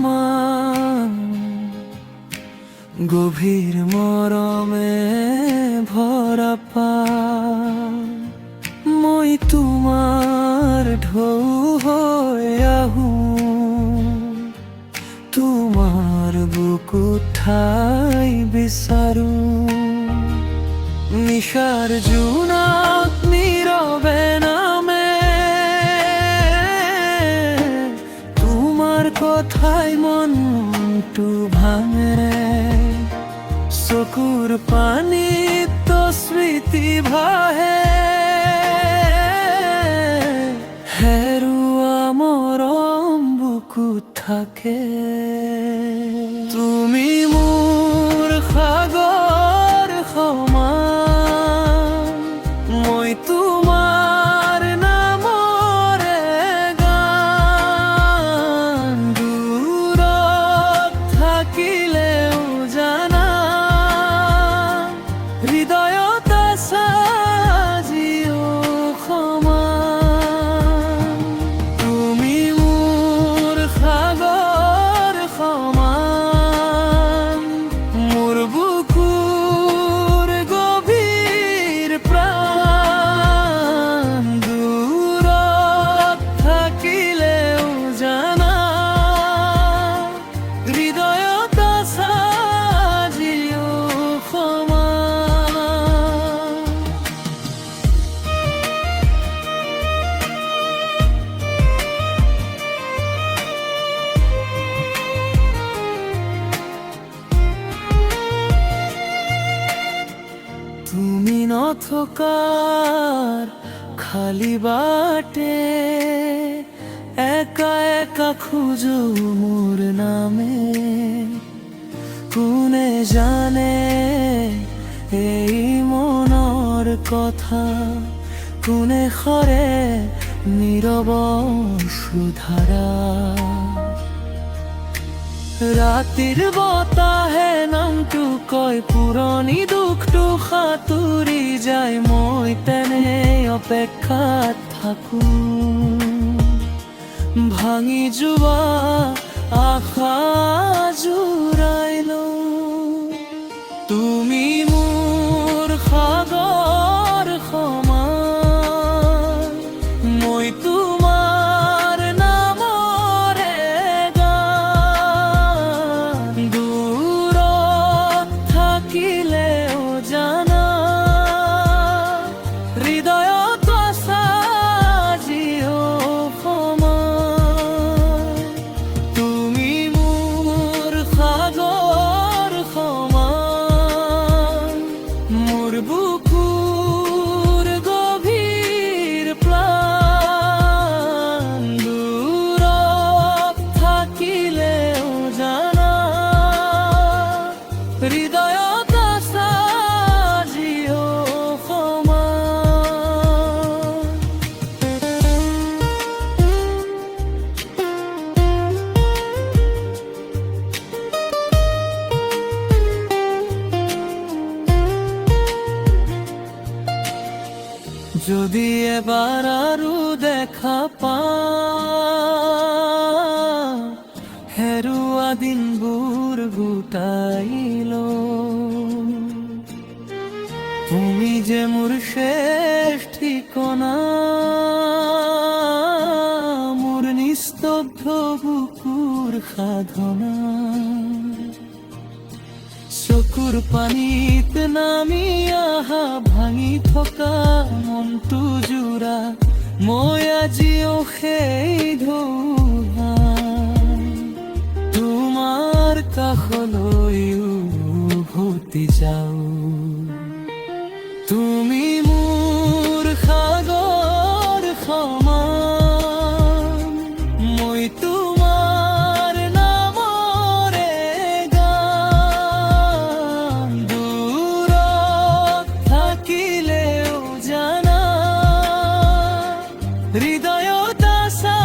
সমান, গভীর মৰমে ভৰা পাৰ। মই তোমাৰ ঢৌ হৈ আহোঁ, তোমাৰ বুকুত ঠাই বিচাৰোঁ। নিশাৰ জোনাক নীৰৱে নামে, তোমাৰ কথাই মনটো ভাঙে। চকুৰ পানীত স্মৃতি ভাহে, হেৰুৱা মৰম বুকুত থাকে। তুমি মোৰ সাগৰ সমান, মই তোমাৰ নামৰে গান। দূৰত থাকিলেও জানা, হৃদয়ত আছা আজিও সমান। তুমি মোৰ সাগৰ সমান, মোৰ বুকুৰ গভীৰ প্ৰাণ। দূৰত থাকিলেও জানা, হৃদয়ত আছা আজিও সমান। তুমি নথকাৰ খালী বাটে, একা একা খোজো মোৰ নামে। কোনে জানে এই মনৰ কথা, কোনে সৰে নীৰৱ অশ্ৰুধাৰা। ৰাতিৰ বতাহে নামটো কয়, পুৰণি দুখটো সাঁতুৰি যায়। মই তেনে অপেক্ষাত থাকোঁ, ভাঙি যোৱা আশা জোৰাই লওঁ। তুমি মোৰ সাগৰ সমান, মই তোমাৰ নামৰে গান। দূৰত থাকিলেও জানা, হৃদয়ত আছা আজিও সমান। তুমি মোৰ সাগৰ সমান, মোৰ বুকুৰ গভীৰ প্ৰাণ। দূৰত থাকিলেও জানা, হৃদয়ত আছা আজিও সমান। যদি এবাৰ আৰু দেখা পাওঁ, হেৰুৱা দিনবোৰ গোটাই লওঁ। তুমি যে মোৰ শেষ ঠিকনা, মোৰ নিস্তব্ধ বুকুৰ সাধনা। চকুৰ পানীত নামি আহা, ভাঙি থকা মনটো জোৰা। মই আজিও সেই ঢৌহা, তোমাৰ কাষলৈ উভতি যাওঁ। তুমি মোৰ সাগৰ সমান, মই তোমাৰ নামৰে গান। দূৰত থাকিলেও জানা, হৃদয়ত আছা